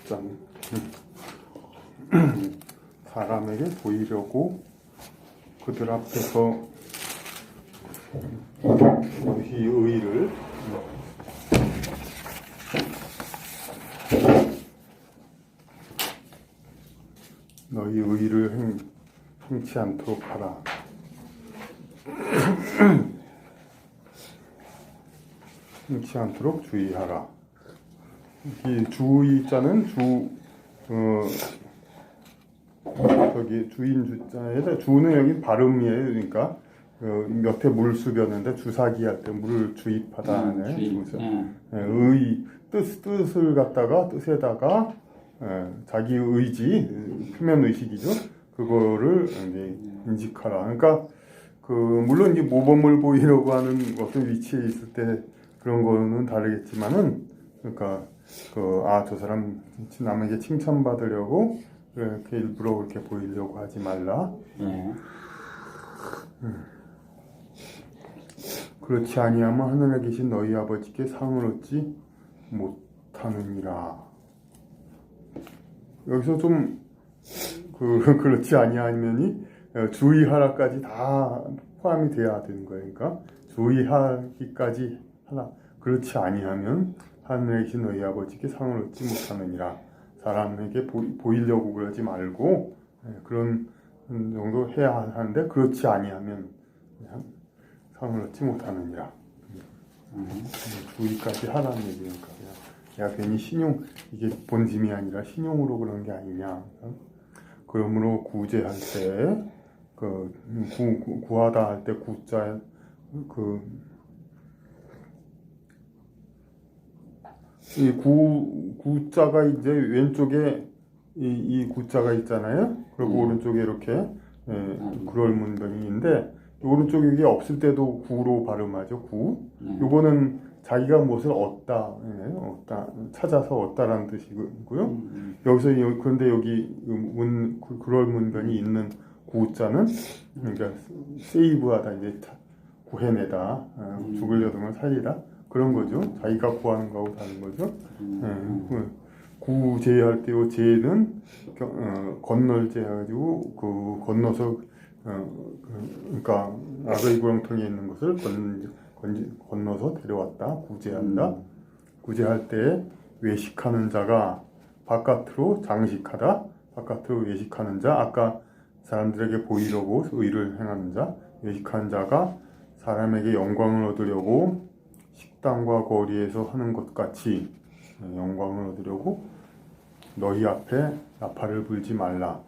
짠. 사람에게 보이려고 그들 앞에서 너희 의를 행치 않도록 하라. 행치 않도록 주의하라. 이 주의자는 저기 주인 주자에다 주는 여기 발음이에요. 그러니까 몇 해 물 수변인데 주사기 할 때 물을 주입하다 하네. 의 뜻을 갖다가 뜻에다가 자기 의지 표면 의식이죠. 그거를 이제 인식하라. 그러니까 물론 이제 모범을 보이려고 하는 어떤 위치에 있을 때 그런 거는 다르겠지만은 그러니까 저 사람 남에게 칭찬받으려고 이렇게 일부러 그렇게 보이려고 하지 말라. 그렇지 아니하면 하늘에 계신 너희 아버지께 상을 얻지 못하느니라. 여기서 좀 그렇지 아니하면이 주의하라까지 다 포함이 돼야 되는 거예요. 그러니까 주의하기까지 하라. 그렇지 아니하면 하늘에 계신 너희 아버지께 상을 얻지 못하느니라. 사람에게 보이려고 그러지 말고 그런 정도 해야 하는데 그렇지 아니하면 상을 얻지 못하느니라. 주의까지 하라는 얘기니까 내가 괜히 이게 본심이 아니라 신용으로 그런 게 아니냐. 그러므로 구제할 때 구하다 할 때 구자 이 구자가 이제 왼쪽에 이 구자가 있잖아요. 그리고 오른쪽에 이렇게 그럴 문변이인데 오른쪽에 이게 없을 때도 구로 발음하죠. 구. 요거는 자기가 무엇을 얻다, 찾아서 얻다라는 뜻이고요. 여기서 그런데 여기 그럴 문변이 있는 구자는 그러니까 세이브하다 이제 구해내다, 죽으려던 살리다. 그런 거죠. 자기가 구하는 거하고 다른 거죠. 구제할 때 요 제는 건널제 해가지고 건너서 그러니까 악의 구렁텅이에 있는 것을 건너서 데려왔다. 구제한다. 구제할 때 외식하는 자가 바깥으로 장식하다. 바깥으로 외식하는 자. 아까 사람들에게 보이려고 의를 행하는 자. 외식하는 자가 사람에게 영광을 얻으려고 식당과 거리에서 하는 것 같이 영광을 얻으려고 너희 앞에 나팔을 불지 말라.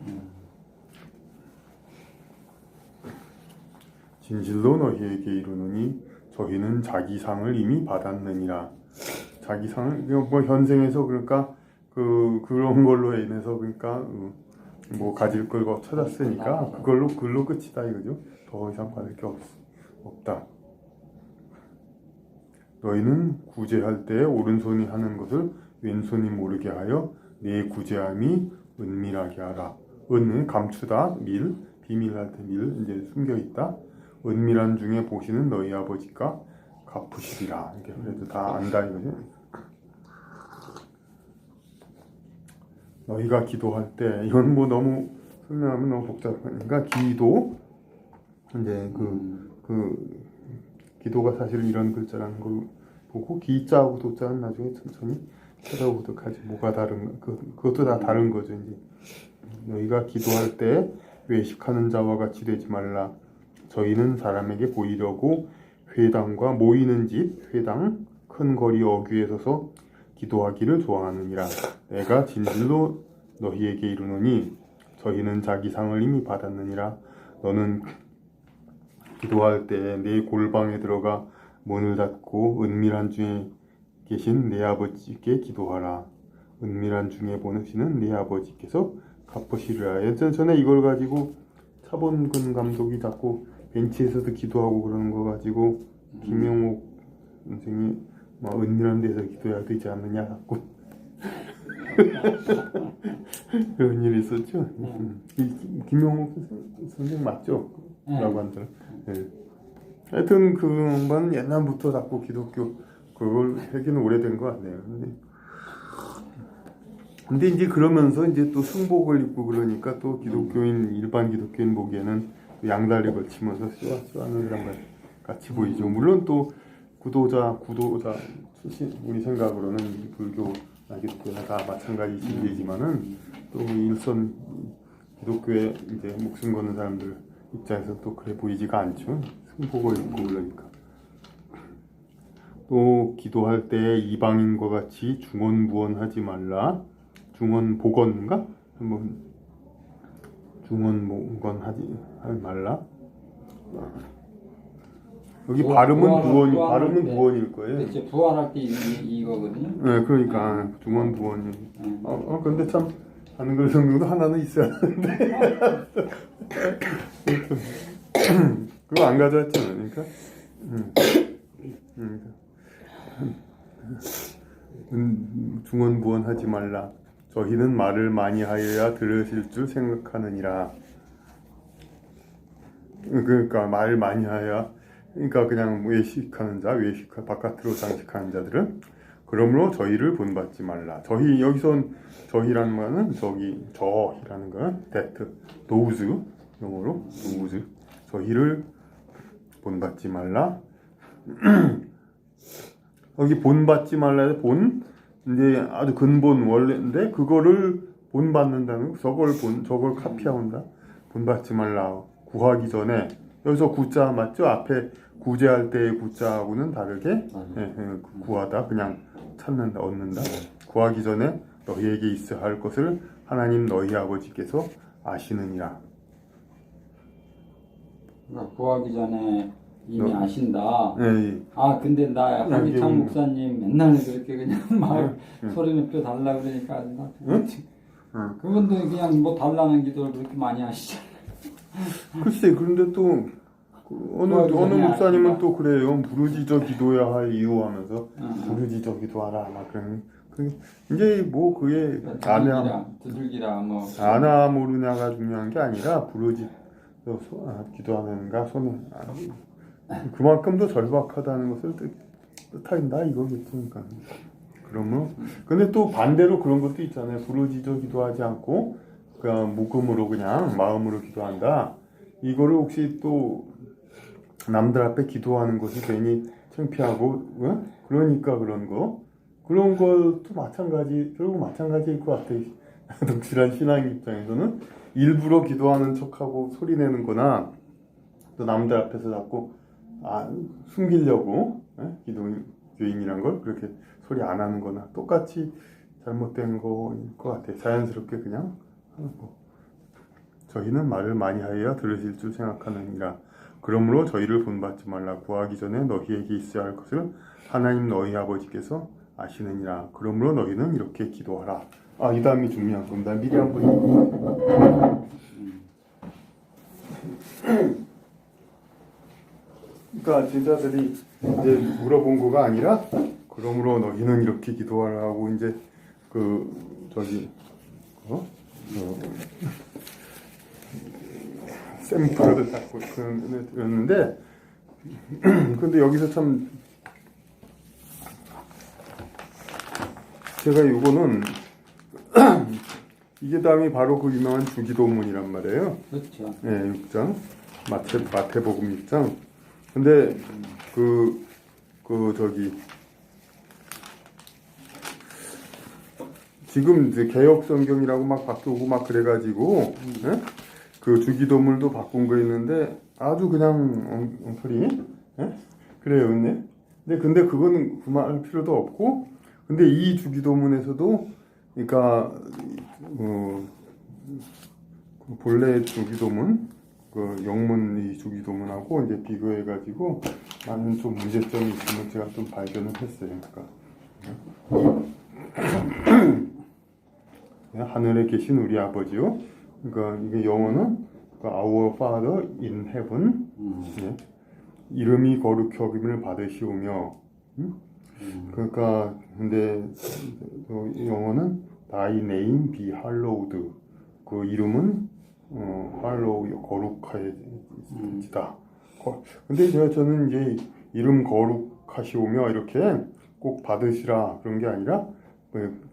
진실로 너희에게 이르노니 저희는 자기 상을 이미 받았느니라. 자기 상을 뭐 현생에서 그러니까 그런 걸로 인해서 그러니까 뭐 가질 걸 찾았으니까 그걸로 끝이다 이거죠. 더 이상 받을 게 없다. 너희는 구제할 때 오른손이 하는 것을 왼손이 모르게 하여 내 구제함이 은밀하게 하라. 은은 감추다, 비밀할 때 이제 숨겨 있다. 은밀한 중에 보시는 너희 아버지가 갚으시리라. 이렇게 그래도 다 안다 이거죠. 너희가 기도할 때 이건 뭐 너무 설명하면 너무 복잡하니까 기도 이제 기도가 사실 이런 글자라는 걸 보고 기자하고 도자는 나중에 천천히 찾아보도록 하지. 뭐가 다른가? 그것도 다 다른 거죠. 이제 너희가 기도할 때 외식하는 자와 같이 되지 말라. 저희는 사람에게 보이려고 회당과 모이는 집, 회당, 큰 거리 어귀에 서서 기도하기를 좋아하느니라. 내가 진실로 너희에게 이르노니 저희는 자기 상을 이미 받았느니라. 너는 기도할 때 내 골방에 들어가 문을 닫고 은밀한 중에 계신 내 아버지께 기도하라. 은밀한 중에 보내시는 내 아버지께서 갚으시리라. 전에 이걸 가지고 차범근 감독이 자꾸 벤치에서도 기도하고 그러는 거 가지고 김영옥 선생이 막 은밀한 데서 기도해야 되지 않느냐 자꾸 그런 일이 있었죠. 김영옥 선생 맞죠? 라고 한다. 하여튼 그 양반은 옛날부터 자꾸 기독교 그걸 하기는 오래된 것 같네요. 근데 근데 이제 그러면서 이제 또 승복을 입고 그러니까 또 기독교인 일반 기독교인 보기에는 양다리 걸치면서 쏘하는 사람 같이 보이죠. 물론 또 구도자 우리 생각으로는 불교나 기독교나 다 마찬가지 진리지만은 또 일선 기독교에 이제 목숨 거는 사람들 입장에서 또 그래 보이지가 않죠. 승복을 입고 그러니까. 또 기도할 때 이방인과 같이 중언부언하지 말라. 중언복언인가? 한번 중언복언하지 말라. 여기 발음은 부언일 거예요. 그렇죠. 부활할 때 이거거든요. 네, 그러니까 중언부언이. 근데 참 한글 성경도 하나는 있어야 하는데 그거 안 가져왔잖아요. 그러니까. 중언부언하지 말라. 저희는 말을 많이 하여야 들으실 줄 생각하느니라. 그러니까 말을 많이 하여야, 그러니까 그냥 외식하는 자, 바깥으로 장식하는 자들은 그러므로 저희를 본받지 말라. 저희, 여기선 저희라는 말은 저희라는 건 those 영어로 those, 저희를 본받지 말라. 여기 본받지 말라. 이제 아주 근본 원래인데 그거를 본받는다는 저걸 카피한다. 본받지 말라. 구하기 전에 여기서 구자 맞죠? 앞에 구제할 때의 구자하고는 다르게 구하다 그냥 찾는다 얻는다. 구하기 전에 너희에게 있어야 할 것을 하나님 너희 아버지께서 아시느니라. 그러니까 구하기 전에 이미 아신다. 네. 근데 나 한기창 목사님 맨날 그렇게 그냥 막 소리 높여 달라 그러니까 그분도 그냥 뭐 달라는 기도를 그렇게 많이 하시잖아요. 글쎄, 그런데 또 어느 목사님은 또 그래요. 부르짖어 기도해야 할 이유 하면서 부르짖어 기도하라 막 그런. 이제 뭐 그게 두들기라 뭐 아나 모르냐가 중요한 게 아니라 부르짖어 기도하는가 손에 그만큼 더 절박하다는 것을 뜻한다 이거겠죠. 그러니까. 그러면 근데 또 반대로 그런 것도 있잖아요. 부르짖어 기도하지 않고 그냥 묵음으로 그냥 마음으로 기도한다. 이거를 혹시 또 남들 앞에 기도하는 것이 괜히 창피하고 그러니까 그런 것도 결국 마찬가지일 것 같아요. 독실한 신앙 입장에서는 일부러 기도하는 척하고 소리 내는 거나 또 남들 앞에서 자꾸 숨기려고 기독교인이란 걸 그렇게 소리 안 하는 거나 똑같이 잘못된 거일 것 같아요. 자연스럽게 그냥 하는 거. 저희는 말을 많이 하여야 들으실 줄 생각하느니라. 그러므로 저희를 본받지 말라. 구하기 전에 너희에게 있어야 할 것을 하나님 너희 아버지께서 아시느니라. 그러므로 너희는 이렇게 기도하라. 이 다음이 중요한 겁니다. 미리 한번 그러니까 제자들이 이제 물어본 거가 아니라 그러므로 너희는 이렇게 기도하라고 이제 샘플을 딱 그랬는데 근데 여기서 참 제가 이거는 이게 다음이 바로 그 유명한 주기도문이란 말이에요. 그렇죠. 네, 6장 마태복음 6장. 근데 지금 이제 개혁 성경이라고 막 바꾸고 막 그래가지고 그 주기도문도 바꾼 거 있는데 아주 그냥 엉터리 그래요, 근데 그거는 그만할 필요도 없고 근데 이 주기도문에서도 그러니까 본래 주기도문 그 영문 이 주기도문하고 이제 비교해가지고 많은 좀 문제점이 있으면 제가 좀 발견을 했어요. 그러니까 하늘에 계신 우리 아버지요. 그러니까 이게 영어는 Our Father in Heaven. 이름이 거룩히 여김을 받으시오며. 그러니까 근데 영어는 Thy name be hallowed. 그 이름은 할로우 거룩하여지다. 근데 저는 이제 이름 거룩하시오며 이렇게 꼭 받으시라 그런 게 아니라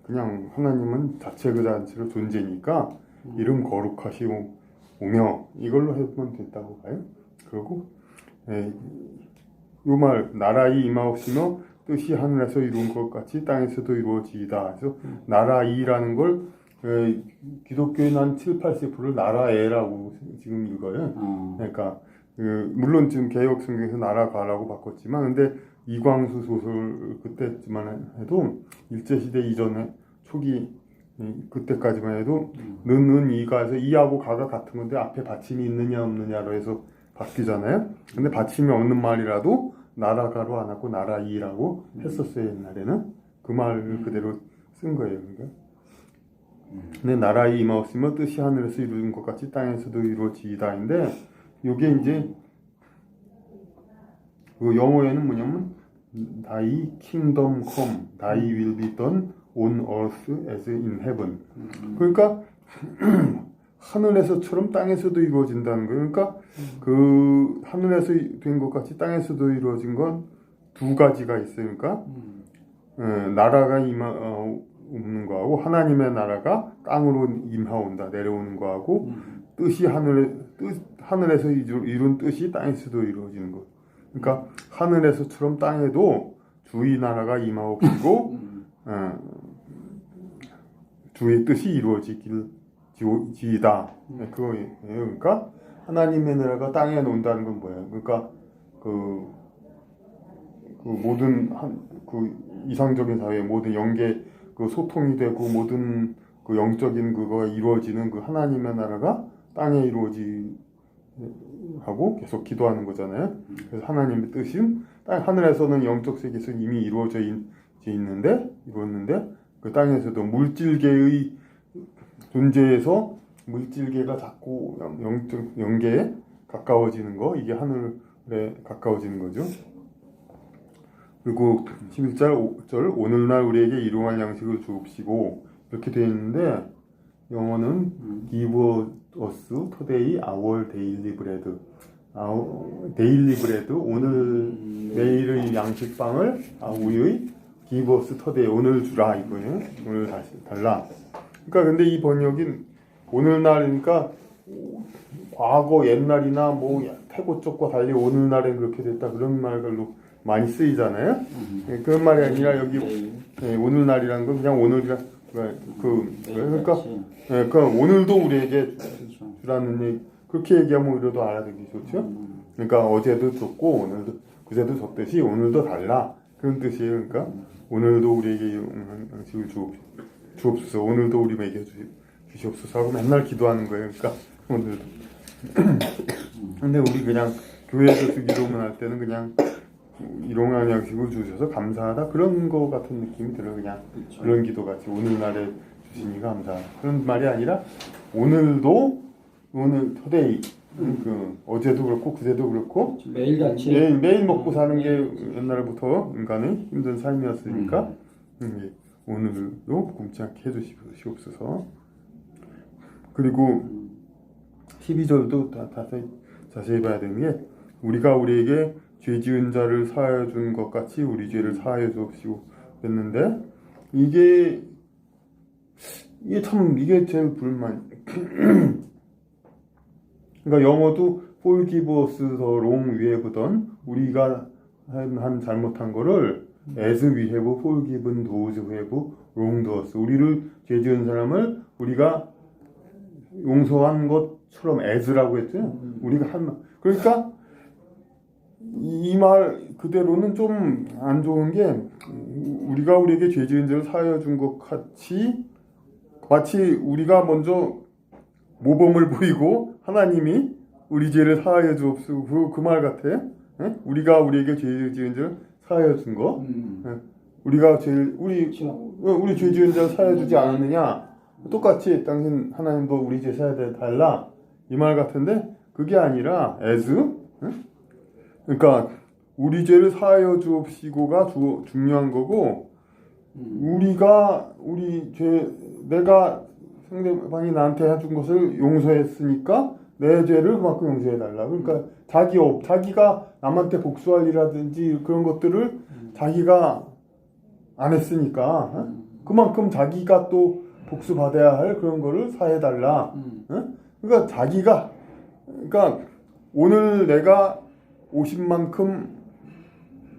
그냥 하나님은 자체 그 자체로 존재니까 이름 거룩하시오며 이걸로 해보면 된다고 봐요. 그리고 요 말 나라이 임하옵시며 뜻이 하늘에서 이룬 것 같이 땅에서도 이루어지이다. 그래서 나라이라는 걸 기독교인 한 7, 80%를 나라에라고 지금 읽어요. 그러니까 물론 지금 개혁 성경에서 나라가라고 바꿨지만 근데 이광수 소설 그때쯤만 해도 일제시대 이전에 초기 그때까지만 해도 는은 이가 해서 이하고 가가 같은 건데 앞에 받침이 있느냐 없느냐로 해서 바뀌잖아요. 근데 받침이 없는 말이라도 나라가로 안 하고 나라이라고 했었어요. 옛날에는 그 말 그대로 쓴 거예요. 그러니까. 근데 나라이 임하옵시며 뜻이 하늘에서 이루어진 것 같이 땅에서도 이루어지이다인데 이게 이제 그 영어에는 뭐냐면 Thy kingdom come, Thy will be done on earth as in heaven. 그러니까 하늘에서처럼 땅에서도 이루어진다는 거예요. 그러니까 그 하늘에서 된 것 같이 땅에서도 이루어진 건 두 가지가 있어요. 그러니까 나라가 없는 거하고 하나님의 나라가 땅으로 임하온다 내려오는 거하고 뜻이 하늘에서 이룬 뜻이 땅에서도 이루어지는 거. 그러니까 하늘에서처럼 땅에도 주의 나라가 임하옵시고 주의 뜻이 이루어지다. 그거예요. 그러니까 하나님의 나라가 땅에 논다는 건 뭐예요? 그러니까 그 모든 그 이상적인 사회의 모든 영계 그 소통이 되고 모든 그 영적인 그거가 이루어지는 그 하나님의 나라가 땅에 하고 계속 기도하는 거잖아요. 그래서 하나님의 뜻은 하늘에서는 영적 세계에서 이미 이루어졌는데 그 땅에서도 물질계의 존재에서 물질계가 자꾸 영적 영계에 가까워지는 거 이게 하늘에 가까워지는 거죠. 그리고 11절 오늘날 우리에게 일용할 양식을 주옵시고 이렇게 되어 있는데 영어는 Give us today our daily bread. 데일리 브레드 오늘 내일의 양식빵을 우리의 Give us today 오늘 주라 이거예요. 오늘 다시 달라. 그러니까 근데 이 번역인 오늘날이니까 과거 옛날이나 뭐 태고 쪽과 달리 오늘날엔 그렇게 됐다 그런 말들로 많이 쓰이잖아요. 그런 말이 아니라 여기 오늘날이라는 건 그냥 오늘이라 그러니까 오늘도 우리에게 주라는 얘기 그렇게 얘기하면 우리도 알아듣기 좋죠. 그러니까 어제도 줬고 오늘도 그제도 줬듯이 오늘도 달라 그런 뜻이에요. 그러니까 오늘도 우리에게 양식을 주옵소서. 오늘도 우리에게 주시옵소서 하고 맨날 기도하는 거예요. 그러니까 오늘도. 근데 우리 그냥 교회에서 주기도만 할 때는 그냥 일용할 양식을 주셔서 감사하다 그런 거 같은 느낌이 들어요. 그냥 그렇죠. 그런 기도같이 오늘날에 주시니 감사하다 그런 말이 아니라 오늘도 오늘 토데이 그 어제도 그렇고 그제도 그렇고 매일같이 매일 먹고 사는 게 옛날부터 인간의 힘든 삶이었으니까 오늘도 굶지 않게 해주시옵소서. 그리고 12절도 자세히 봐야 되는 게 우리가 우리에게 죄 지은 자를 사하여 준 것 같이 우리 죄를 사하여 주옵시고 그랬는데 이게 제일 불만. 그러니까 영어도 forgive us the wrong we have done 우리가 한 잘못한 거를 as we have forgiven those who have wronged us 우리를 죄 지은 사람을 우리가 용서한 것처럼 as라고 했죠. 우리가 그러니까 이 말 그대로는 좀 안 좋은 게 우리가 우리에게 죄 지은 죄를 사하여 준 것 같이 마치 우리가 먼저 모범을 보이고 하나님이 우리 죄를 사하여 주옵소서 그 말 같아요. 우리가 우리에게 죄 지은 죄를 사하여 준 거. 우리가 우리 죄 지은 죄를 사하여 주지 않았느냐? 똑같이 당신 하나님도 우리 죄 사하여 달라 이 말 같은데 그게 아니라 as 그러니까 우리 죄를 사하여 주옵시고가 중요한 거고 내가 상대방이 나한테 해준 것을 용서했으니까 내 죄를 그만큼 용서해달라. 그러니까 자기가 남한테 복수할 일이라든지 그런 것들을 자기가 안 했으니까 그만큼 자기가 또 복수받아야 할 그런 거를 사해달라. 응? 그러니까 자기가 그러니까 오늘 내가 50만큼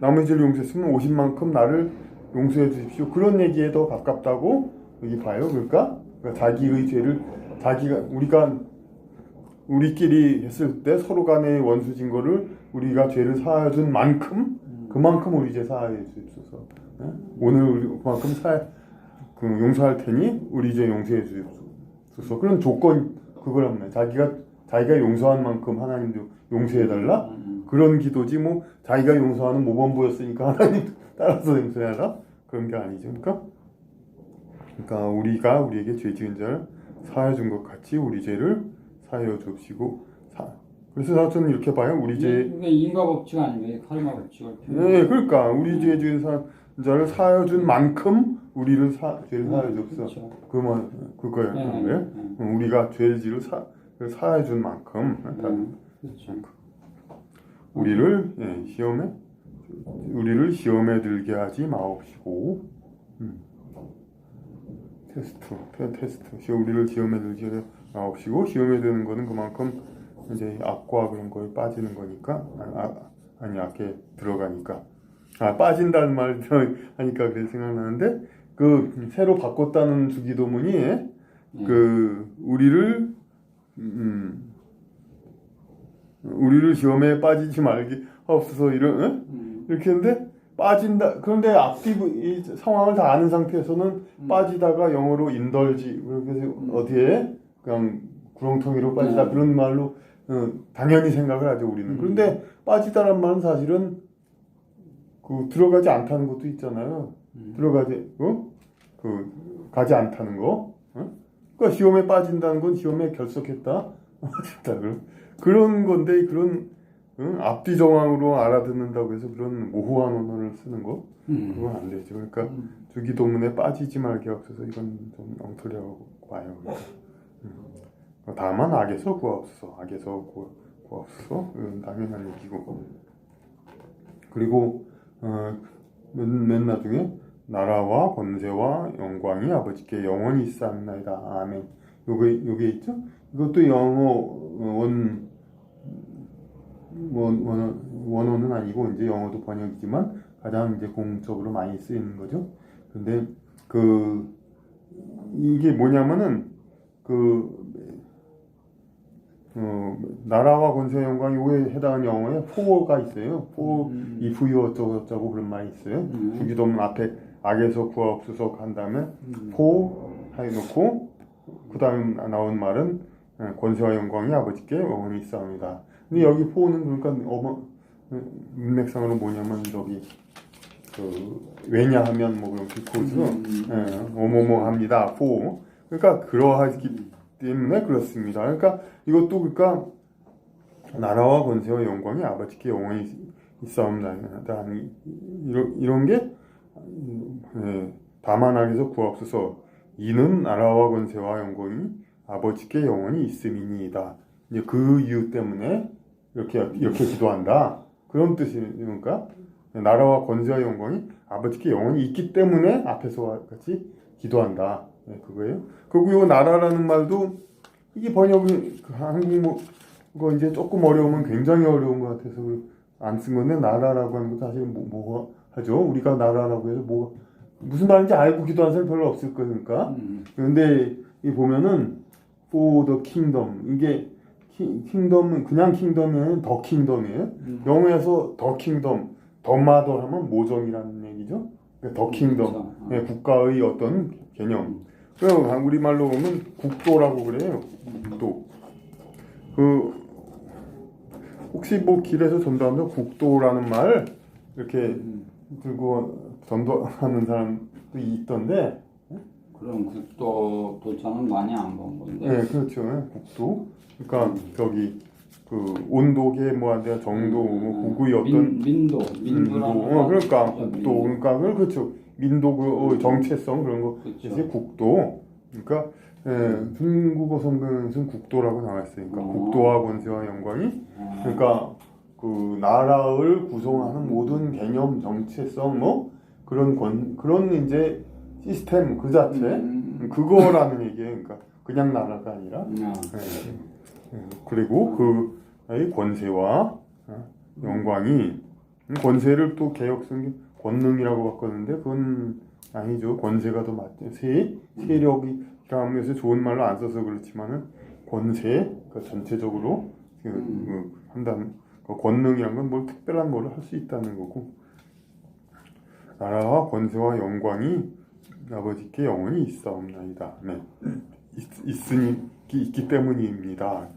남의 죄를 용서했으면 50만큼 나를 용서해 주십시오. 그런 얘기에 더 가깝다고 여기 봐요. 그러니까 자기의 죄를 자기가 우리끼리 했을 때 서로 간의 원수진 거를 우리가 죄를 사해준 만큼 그만큼 우리 죄 사해 주십소서. 오늘 우리 그만큼 용서할 테니 우리 죄 용서해 주십소서. 그런 조건 그거란 말이야. 자기가 용서한 만큼 하나님도 용서해달라. 그런 기도지 뭐 자기가 용서하는 모범부였으니까 하나님 따라서 용서해라 그런 게 아니죠. 그러니까 우리가 우리에게 죄 지은 자를 사해 준 것 같이 우리 죄를 사하여 주시고 그래서 저는 이렇게 봐요. 우리 죄 이게 인과 법칙 아니에요? 카르마 법칙을. 네, 그러니까 우리 죄 지은 자를 사하여 준 만큼 우리를 죄를 사하여 줬어. 그렇죠. 그거예요. 우리가 죄를 사하여 준 만큼 그렇죠. 우리를 시험에 들게 하지 마옵시고 우리를 시험에 들게 마옵시고 시험에 드는 거는 그만큼 이제 악과 그런 거에 빠지는 거니까 악에 들어가니까 빠진다는 말 하니까 그래 생각나는데 그 새로 바꿨다는 주기도문이 그 우리를 시험에 빠지지 말게 하옵소서 이렇게 했는데 빠진다. 그런데 앞뒤 이 상황을 다 아는 상태에서는 빠지다가 영어로 인덜지 그래서 어디에 그냥 구렁텅이로 빠지다 그런 말로 당연히 생각을 하죠 우리는. 그런데 빠지다란 말은 사실은 그 들어가지 않다는 것도 있잖아요. 가지 않다는 거. 그러니까 시험에 빠진다는 건 시험에 결석했다. 그런 건데 그런 앞뒤 정황으로 알아듣는다고 해서 그런 모호한 언어를 쓰는 거 그건 안 되죠. 그러니까 주기도문에 빠지지 말게 하옵소서 이건 좀 엉터리라고 봐요. 다만 악에서 구하옵소서. 이건 당연한 얘기고. 그리고 맨 나중에 나라와 권세와 영광이 아버지께 영원히 있사옵나이다. 아멘. 요게 있죠? 이것도 영어 원어는 아니고 이제 영어도 번역이지만 가장 이제 공적으로 많이 쓰이는 거죠. 근데 이게 뭐냐면은 나라와 권세 영광이 요에 해당하는 영어에 for가 있어요. for if you 어쩌고 그런 말이 있어요. 주기도문 앞에 악에서 구하옵소서 한 다음에 for 해놓고 그 다음에 나온 말은 권세와 영광이 아버지께 영원히 있사옵니다. 근데 여기 for는 그러니까 문맥상으로 뭐냐면 저기 왜냐하면 뭐 그런 비코즈 뭐뭐합니다. for 그러니까 그러하기 때문에 그렇습니다. 그러니까 이것도 그러니까 나라와 권세와 영광이 아버지께 영원히 있사옵니다. 이런 게 다만 악에서 구하옵소서. 이는 나라와 권세와 영광이 아버지께 영원히 있음이니이다. 이제 그 이유 때문에 이렇게 기도한다. 그런 뜻이니까 나라와 권세와 영광이 아버지께 영원히 있기 때문에 앞에서 같이 기도한다. 그거예요. 그리고 이 나라라는 말도 이게 번역이 한국어 이제 조금 어려우면 굉장히 어려운 것 같아서 안 쓴 건데 나라라고 하는 것도 사실 뭐 하죠. 우리가 나라라고 해서 무슨 말인지 알고 기도하는 사람 별로 없을 거니까. 그런데 이 보면은 for the kingdom 이게 킹덤은 그냥 킹덤이 아니라 더 킹덤이에요. 영어에서 더 킹덤, 더 마더 하면 모정이라는 얘기죠. 더 킹덤, 국가의 어떤 개념. 그리고 우리말로 보면 국도라고 그래요. 국도. 혹시 뭐 길에서 전도하면서 국도라는 말 이렇게 들고 전도하는 사람도 있던데. 그런 국도 도장은 많이 안 본 건데. 네, 그렇죠. 국도. 그러니까 저기 온도계 뭐한데 정도 국의 어떤 민도라는 그러니까 국도 그러니까 그렇죠. 민도 정체성 그런 거 이제 국도. 그러니까 중국어 성경에서는 국도라고 나와 있으니까 국도와 권세와 영광이 그러니까 그 나라를 구성하는 모든 개념 정체성 뭐 그런 이제 시스템 그 자체 그거라는 얘기예요. 그러니까 그냥 나라가 아니라 그리고 그의 권세와 영광이 권세를 또 개혁성 권능이라고 바꿨는데 그건 아니죠. 권세가 더 맞죠. 세력이라는 것을 좋은 말로 안 써서 그렇지만은 권세 그 전체적으로 한다는 권능이란 건 뭘 특별한 뭘 할 수 있다는 거고 나라와 권세와 영광이 아버지께 영원히 있사옵나이다. 네. 있기 때문입니다.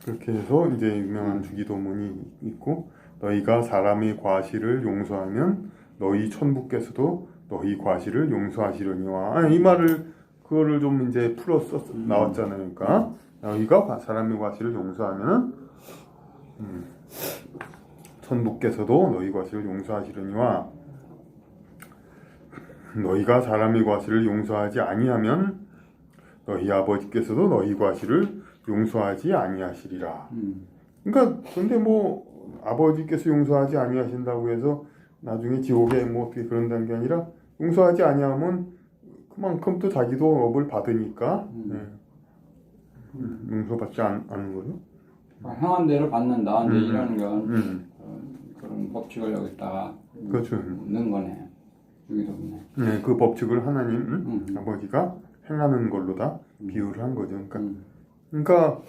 그렇게 해서 이제 유명한 주기도문이 있고 너희가 사람의 과실을 용서하면 너희 천부께서도 너희 과실을 용서하시려니와 이 말을 그거를 좀 이제 풀어서 나왔잖아요. 그러니까 너희가 사람의 과실을 용서하면 천부께서도 너희 과실을 용서하시려니와 너희가 사람의 과실을 용서하지 아니하면 너희 아버지께서도 너희 과실을 용서하지 아니하시리라. 그러니까 근데 뭐 아버지께서 용서하지 아니하신다고 해서 나중에 지옥에 뭐 어떻게 그런다는 게 아니라 용서하지 아니하면 그만큼 또 자기도 업을 받으니까 용서받지 않는 거죠. 행한 대로 받는다. 이제 이런 건 그런 법칙을 여기다가 그렇죠. 넣는 거네. 주기도문에. 네, 그 법칙을 하나님 아버지가 행하는 걸로 다 비유를 한 거죠. 그러니까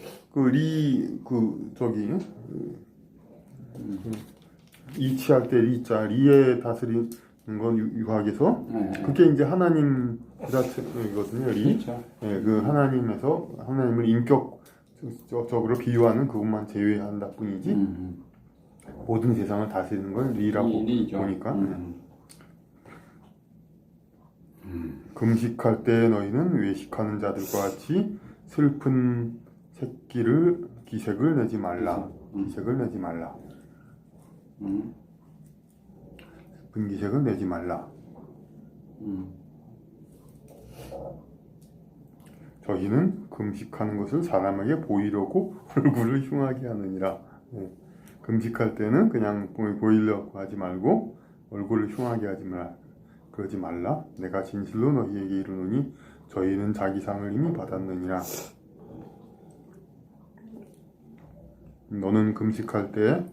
이치할 때 리자 리에 다스리는 건 유학에서 그게 이제 하나님 그 자체거든요. 리. 그렇죠. 네, 그 하나님을 인격적으로 비유하는 그것만 제외한다 뿐이지 모든 세상을 다스리는 건 리라고 리죠. 보니까. 금식할 때 너희는 외식하는 자들과 같이 슬픈 기색을 내지 말라. 기색을 내지 말라. 슬픈 기색을 내지 말라. 저희는 금식하는 것을 사람에게 보이려고 얼굴을 흉하게 하느니라. 금식할 때는 그냥 보이려고 하지 말고 얼굴을 흉하게 하지 말라. 그러지 말라. 내가 진실로 너희에게 이르노니 저희는 자기 상을 이미 받았느니라. 너는 금식할 때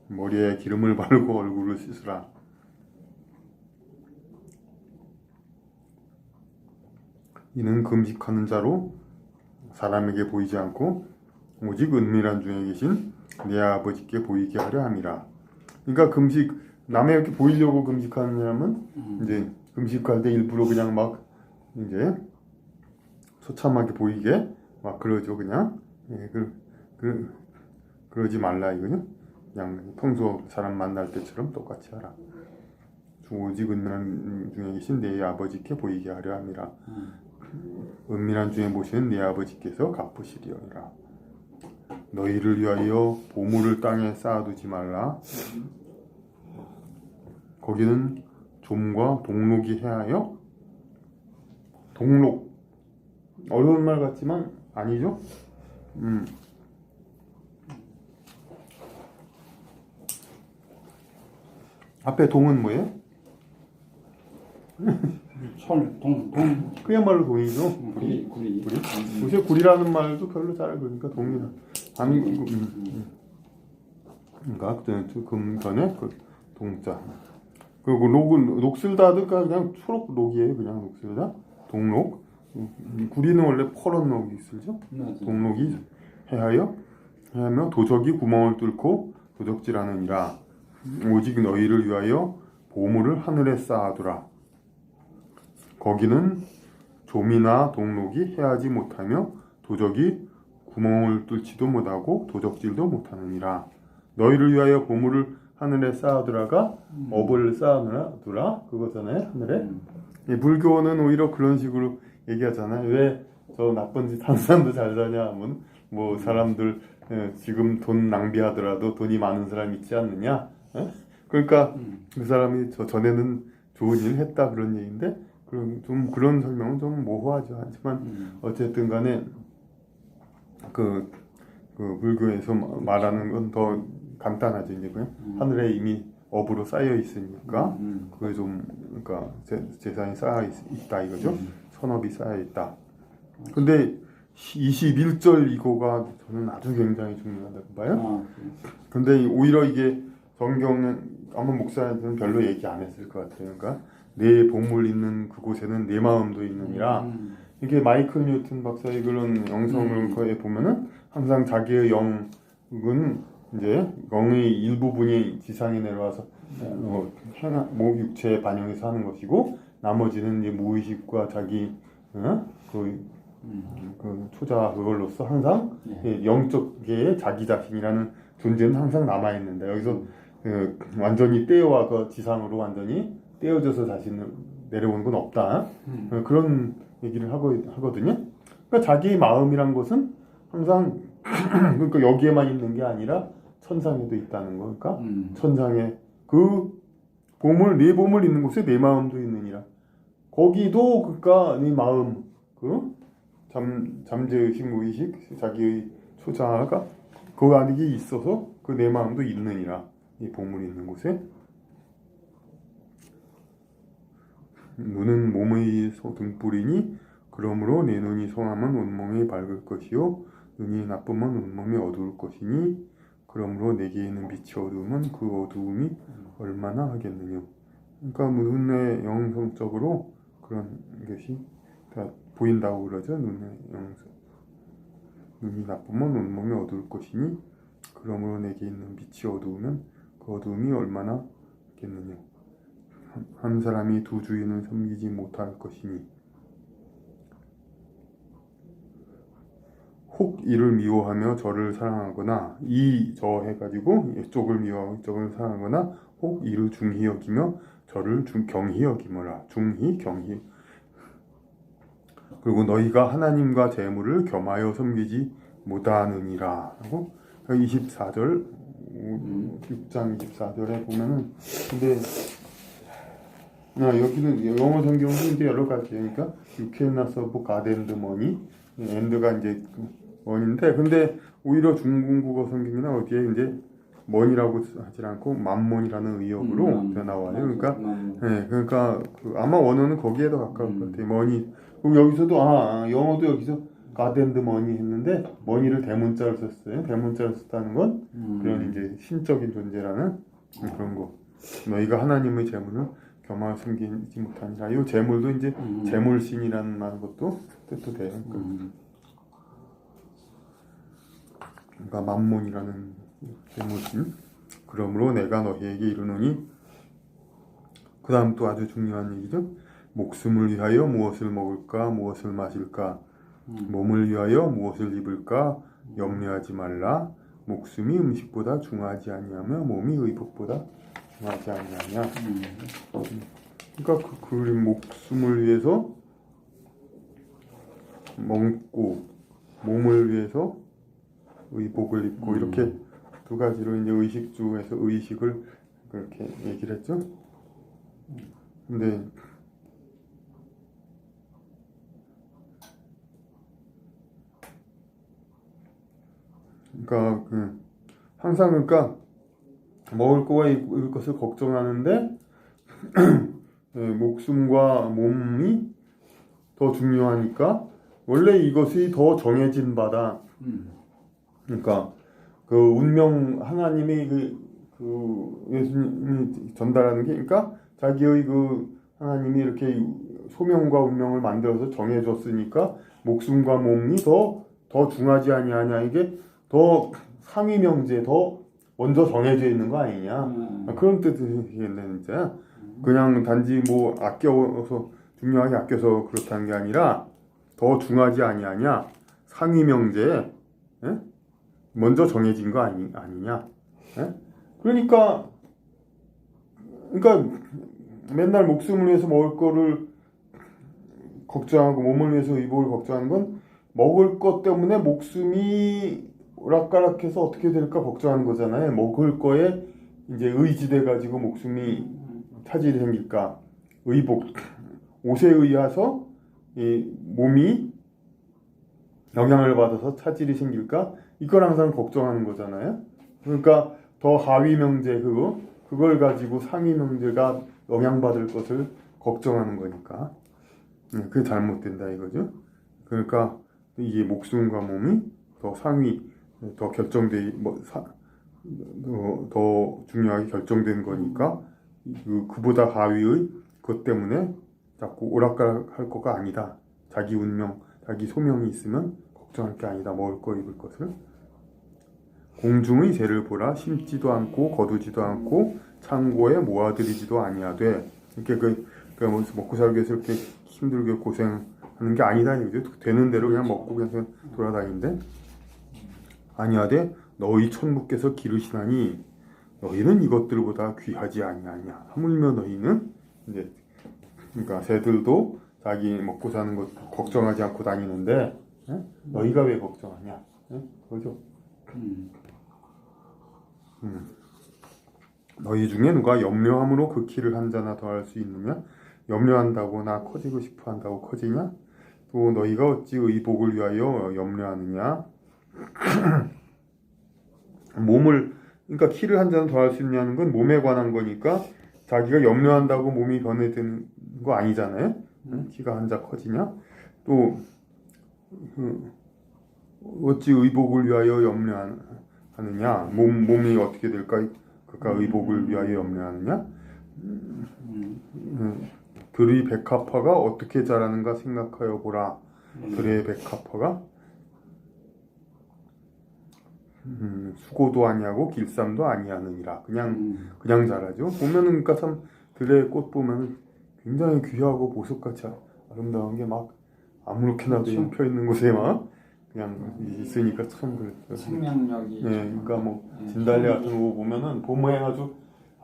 머리에 기름을 바르고 얼굴을 씻으라. 이는 금식하는 자로 사람에게 보이지 않고 오직 은밀한 중에 계신 내 아버지께 보이게 하려 함이라. 그러니까 남에게 보이려고 금식하느냐면 이제 금식할 때 일부러 그냥 막 이제 처참하게 보이게 막 그러죠. 그냥 그러지 말라 이거죠. 그냥 평소 사람 만날 때처럼 똑같이 하라. 오직 은밀한 중에 계신 내 아버지께 보이게 하려 함이라. 은밀한 중에 보시는 내 아버지께서 갚으시리라. 너희를 위하여 보물을 땅에 쌓아두지 말라. 거기는 좀과 동록이 해하여 동록 어려운 말 같지만 아니죠. 앞에 동은 뭐예요? 동. 그야말로 동이죠. 구리. 요새 구리라는 말도 별로 잘 그러니까 동이라. 그러니까 금전에 그 동자. 그리고 녹슬다도 그냥 초록 녹이에요. 그냥 녹슬다. 동록. 구리는 원래 퍼런 녹이 있죠. 동록이 해하며 도적이 구멍을 뚫고 도적질하느니라. 오직 너희를 위하여 보물을 하늘에 쌓아두라. 거기는 좀이나 동록이 해하지 못하며 도적이 구멍을 뚫지도 못하고 도적질도 못하느니라. 너희를 위하여 보물을 하늘에 쌓아두라가 업을 쌓아두라 그거잖아요. 하늘에. 불교는 오히려 그런 식으로 얘기하잖아요. 왜 저 나쁜 짓 하는 사람도 잘 사냐 하면 뭐 사람들 지금 돈 낭비하더라도 돈이 많은 사람 있지 않느냐. 그러니까 그 사람이 전에는 좋은 일 했다 그런 얘기인데 좀 그런 설명은 좀 모호하죠. 하지만 어쨌든 간에 그 불교에서 말하는 건 더 간단하죠. 이제 그냥 하늘에 이미 업으로 쌓여 있으니까 그게 좀 그러니까 재산이 쌓여 있다 이거죠. 선업이 쌓여 있다. 근데 21절 이거가 저는 아주 굉장히 중요하다고 봐요. 근데 오히려 이게 성경은 아마 목사님들은 별로 얘기 안 했을 것 같아요. 그러니까 내 보물 있는 그곳에는 내 마음도 있느니라. 이게 마이클 뉴턴 박사의 그런 영성을 보면은 항상 자기의 영은 이제 영의 일부분이 지상에 내려와서 육체에 반영해서 하는 것이고 나머지는 이제 무의식과 자기 그 초자 그걸로서 항상 영적계의 자기 자신이라는 존재는 항상 남아 있는데 여기서 완전히 떼어와서 지상으로 완전히 떼어져서 자신을 내려오는 건 없다. 그런 얘기를 하거든요. 그러니까 자기 마음이란 것은 항상 그러니까 여기에만 있는 게 아니라 천상에도 있다는 거. 그러니까 천상에 그 보물 내 보물 있는 곳에 내 마음도 있느니라. 거기도 그러니까 네 마음 그 잠재의식 무의식 자기의 초자가 그 안에 있어서 그 내 마음도 있느니라. 이 보물이 있는 곳에 눈은 몸의 등불이니 그러므로 내 눈이 성하면 온몸이 밝을 것이요 눈이 나쁘면 온몸이 어두울 것이니 그러므로 내게 있는 빛이 어두우면 그 어두움이 얼마나 하겠느냐. 그러니까 눈의 영성적으로 그런 것이 다 보인다고 그러죠. 눈의 영성. 눈이 나쁘면 온몸이 어두울 것이니 그러므로 내게 있는 빛이 어두우면 그 어두움이 얼마나 하겠느냐. 한 사람이 두 주인을 섬기지 못할 것이니 혹 이를 미워하며 저를 사랑하거나 저 해가지고 이쪽을 미워하고 이쪽을 사랑하거나 혹 이를 중히 여기며 저를 경히 여기머라. 중히 경히. 그리고 너희가 하나님과 재물을 겸하여 섬기지 못하느니라 하고 24절 6장 24절에 보면은 근데 여기는 영어 성경은 이제 여러 가지예요. 그러니까 You cannot serve God and money. and가 이제 money인데 근데 오히려 중국어 성경이나 어디에 이제 money라고 하지 않고 만몬이라는 의역으로 나와요. 그러니까 그러니까 아마 원어는 거기에 더 가까울 것 같아요. money. 그럼 여기서도 영어도 여기서 God and money 했는데 money를 대문자로 썼어요. 대문자로 썼다는 건 그런 이제 신적인 존재라는 그런 거. 너희가 하나님의 재물을 겸하여 섬기지 못하니라. 이 재물도 이제 재물신이라는 말 것도 뜻도 돼요. 그러니까 만몬이라는 재물신. 그러므로 내가 너희에게 이르노니 그 다음 또 아주 중요한 얘기죠. 목숨을 위하여 무엇을 먹을까 무엇을 마실까 몸을 위하여 무엇을 입을까 염려하지 말라. 목숨이 음식보다 중하지 아니하며 몸이 의복보다 중하지 아니하냐. 그러니까 그 목숨을 위해서 먹고 몸을 위해서 의복을 입고 이렇게 두 가지로 이제 의식 중에서 의식을 그렇게 얘기를 했죠. 근데 그러니까 항상 그러니까 먹을 거와 입을 것을 걱정하는데 목숨과 몸이 더 중요하니까 원래 이것이 더 정해진 바다. 그러니까 그 운명 하나님이 그 예수님이 전달하는 게 그러니까 자기의 그 하나님이 이렇게 소명과 운명을 만들어서 정해줬으니까 목숨과 몸이 더 중하지 아니하냐. 이게 더 상위 명제 더 먼저 정해져 있는 거 아니냐. 그런 뜻이겠네 진짜. 그냥 단지 뭐 아껴서 중요하게 아껴서 그렇다는 게 아니라 더 중하지 아니하냐. 상위 명제 먼저 정해진 거 아니냐. 그러니까 맨날 목숨을 위해서 먹을 거를 걱정하고 몸을 위해서 의복을 걱정하는 건 먹을 것 때문에 목숨이 오락가락해서 어떻게 될까 걱정하는 거잖아요. 먹을 거에 이제 의지돼 가지고 목숨이 차질이 생길까. 의복 옷에 의해서 이 몸이 영향을 받아서 차질이 생길까. 이걸 항상 걱정하는 거잖아요. 그러니까 더 하위 명제 그 그걸 가지고 상위 명제가 영향받을 것을 걱정하는 거니까 그게 잘못된다 이거죠. 그러니까 이게 목숨과 몸이 더 상위, 더 더 중요하게 결정된 거니까 그보다 하위의 것 때문에 자꾸 오락가락할 거가 아니다. 자기 운명, 자기 소명이 있으면 걱정할 게 아니다. 먹을 거 입을 것을. 공중의 새를 보라. 심지도 않고 거두지도 않고 창고에 모아들이지도 아니하되. 이렇게 뭐 먹고 살기 위해서 이렇게 힘들게 고생하는 게 아니다. 이거죠. 되는 대로 그냥 먹고 그냥 돌아다니는데 아니하되 너희 천부께서 기르시나니 너희는 이것들보다 귀하지 아니하냐. 하물며 너희는 이제 그러니까 새들도 자기 먹고 사는 것 걱정하지 않고 다니는데 너희가 왜 걱정하냐? 그거죠. 너희 중에 누가 염려함으로 그 키를 한 자나 더할 수 있느냐? 염려한다고 나 커지고 싶어 한다고 커지냐? 또 너희가 어찌 의복을 위하여 염려하느냐? 그러니까 키를 한 자는 더할 수 있냐는 건 몸에 관한 거니까 자기가 염려한다고 몸이 변해드는 거 아니잖아요. 키가 한 자 커지냐? 또 어찌 의복을 위하여 염려하느냐? 몸이 어떻게 될까? 그가 의복을 위하여 염려하느냐? 들의 백합화가 어떻게 자라는가 생각하여 보라. 들의 백합화가 수고도 아니하고 길쌈도 아니하느니라. 그냥 자라죠. 보면은 그러니까 참 들의 꽃 보면 굉장히 귀하고 보석같이 아름다운 게 막 아무렇게나도 그렇죠. 펴 있는 곳에 막 그냥 있으니까 참 그랬죠. 생명력이. 그러니까 뭐 진달래 같은 거 보면은 봄에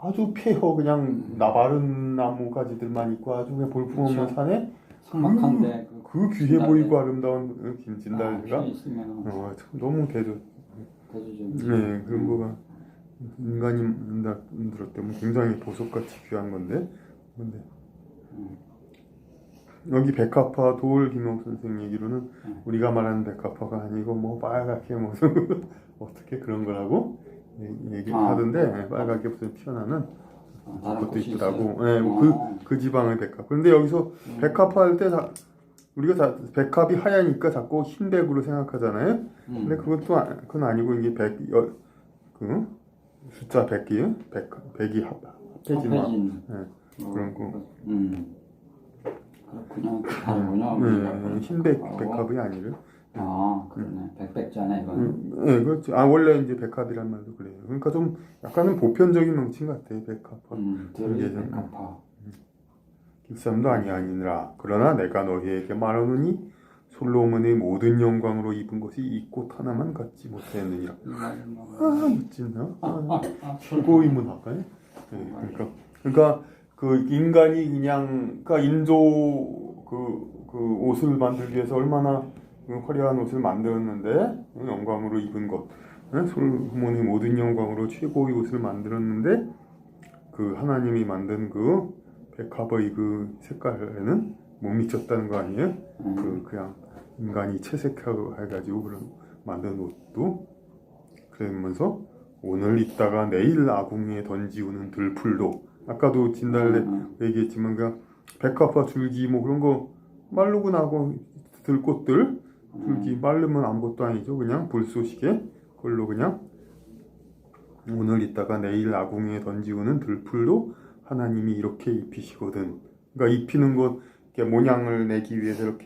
아주 폐허 그냥 나바른 나무 가지들만 있고 아주 그냥 볼품없는 그렇죠. 산에 삭막한데 그 귀해 진달래. 보이고 아름다운 진달래가 있으면 참 너무 대주죠. 그런 거가 인간이 만들었 때문에 굉장히 보석같이 귀한 건데 여기 백합화 도울김용 선생 얘기로는 우리가 말하는 백합화가 아니고 뭐 빨갛게 무슨 어떻게 그런 거라고 얘기를 하던데 빨갛게 무슨 피어나는 것도 있더라고. 그 지방의 백합. 그런데 여기서 백합화 할 때 우리가 백합이 하얘니까 자꾸 흰백으로 생각하잖아요. 근데 그건 아니고 이게 숫자 100이 합해진 그런 거. 그렇군요. 다르군요. 흰백 백합이 아니를. 그러네. 백백자네 이건. 그렇지. 원래 이제 백합이란 말도 그래요. 그러니까 좀 약간은 보편적인 명칭 같아요. 백합화. 백합화. 길쌈도 아니니라. 그러나 내가 너희에게 말하노니 솔로몬의 모든 영광으로 입은 것이 이 꽃 하나만 갖지 못하였느니라. 멋진다. 최고의 문학가요. 그러니까 그 인간이 그냥 그러니까 인조 그 옷을 만들기 위해서 얼마나 화려한 옷을 만들었는데 영광으로 입은 것. 솔로몬의 모든 영광으로 최고의 옷을 만들었는데 그 하나님이 만든 그 백합의 그 색깔에는 못 미쳤다는 거 아니에요? 그냥 인간이 채색하고 해가지고 그런 만든 옷도 그러면서 오늘 있다가 내일 아궁이에 던지우는 들풀도 아까도 진달래 얘기했지만 그 백합화 줄기 뭐 그런 거 마르고 나고 들꽃들 줄기 마르면 아무것도 아니죠. 그냥 불쏘시개 그걸로 그냥 오늘 있다가 내일 아궁이에 던지우는 들풀도 하나님이 이렇게 입히시거든. 그러니까 입히는 것 이렇게 모양을 내기 위해서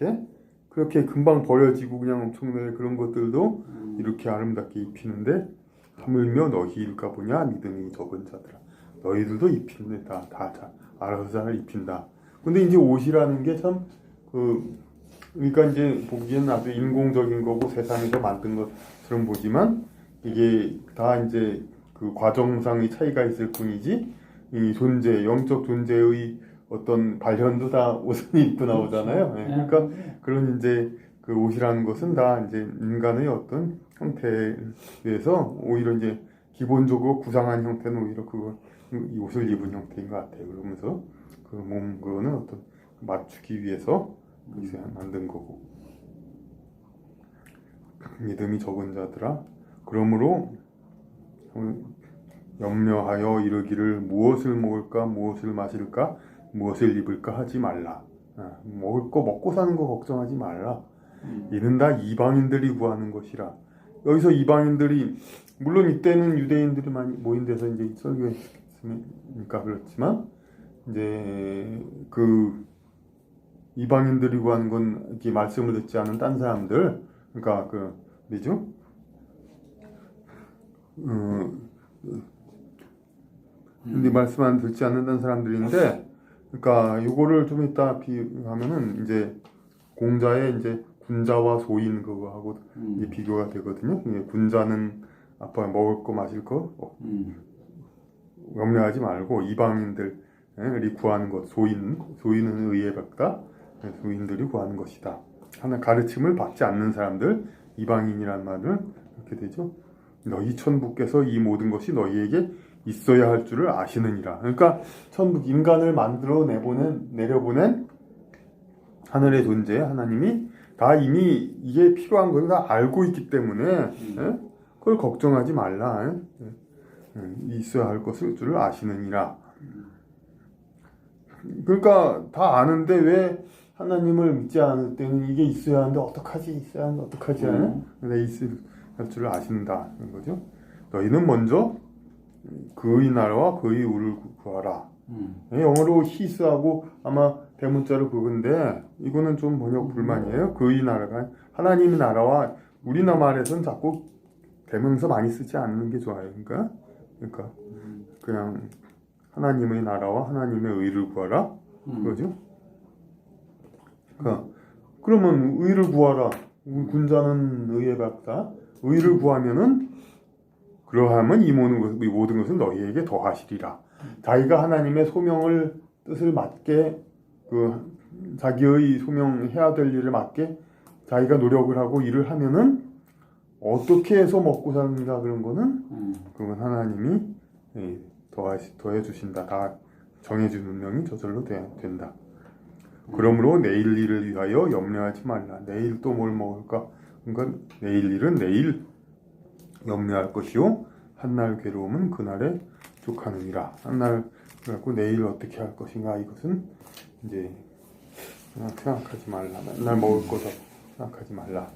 그렇게 금방 버려지고 그냥 엄청나게 그런 것들도 이렇게 아름답게 입히는데 하물며 너희일까 보냐 믿음이 적은 자들아. 너희들도 입히는데 다 알아서 잘 입힌다. 근데 이제 옷이라는 게 참 그러니까 이제 보기에는 아주 인공적인 거고 세상에서 만든 것처럼 보지만 이게 다 이제 그 과정상의 차이가 있을 뿐이지 이 영적 존재의 어떤 발현도 다 옷을 입고 나오잖아요. 그러니까 그런 이제 그 옷이라는 것은 다 이제 인간의 어떤 형태에 의해서 오히려 이제 기본적으로 구상한 형태는 오히려 이 옷을 입은 형태인 것 같아요. 그러면서 그거는 어떤 맞추기 위해서 그렇게 만든 거고. 믿음이 적은 자들아. 그러므로 염려하여 이르기를 무엇을 먹을까 무엇을 마실까 무엇을 입을까 하지 말라. 먹을 거 먹고 사는 거 걱정하지 말라. 이는 다 이방인들이 구하는 것이라. 여기서 이방인들이 물론 이때는 유대인들이 많이 모인 데서 이제 설교했으니까 그렇지만 이제 그 이방인들이 구하는 건 이렇게 말씀을 듣지 않은 딴 사람들, 그러니까 그 뭐죠? 근데 말씀 안 듣지 않는다는 사람들인데, 그러니까 요거를 좀 이따 비하면은 이제 공자의 이제 군자와 소인 그거하고 이제 비교가 되거든요. 군자는 아빠 먹을 거 마실 거 염려하지 말고 이방인들이 구하는 것, 소인은 의에 받다, 소인들이 구하는 것이다. 하나 가르침을 받지 않는 사람들, 이방인이란 말은 이렇게 되죠. 너희 천부께서 이 모든 것이 너희에게 있어야 할 줄을 아시느니라. 그러니까 천국 인간을 만들어 내려보낸 하늘의 존재 하나님이 다 이미 이게 필요한 걸 다 알고 있기 때문에 그걸 걱정하지 말라. 있어야 할 것을 줄을 아시느니라. 그러니까 다 아는데 왜 하나님을 믿지 않을 때는 이게 있어야 하는데 어떡하지? 있어야 하는데 어떡하지? 내 있을 줄을 아신다. 그런 거죠. 너희는 먼저 그의 나라와 그의 의를 구하라. 영어로 히스하고 아마 대문자로 그건데 이거는 좀 번역 불만이에요. 그의 나라가 하나님의 나라와 우리나라 말에서는 자꾸 대명사 많이 쓰지 않는 게 좋아요. 그러니까 그냥 하나님의 나라와 하나님의 의를 구하라. 그거죠. 그러면 의를 구하라. 군자는 의에 받다. 의를 구하면은 그러하면 이 모든 것은 너희에게 더하시리라. 자기가 하나님의 소명을 뜻을 맞게 자기의 소명해야 될 일을 맞게 자기가 노력을 하고 일을 하면은 어떻게 해서 먹고 사는가 그런 거는 그건 하나님이 더해 주신다. 다 정해준 운명이 저절로 된다. 그러므로 내일 일을 위하여 염려하지 말라. 내일 또 뭘 먹을까? 그러니까 내일 일은 내일 염려할 것이요 한날 괴로움은 그날에 족하느니라. 한날 그래갖고 내일 어떻게 할 것인가 이것은 이제 그냥 생각하지 말라. 맨날 먹을 거다 생각하지 말라.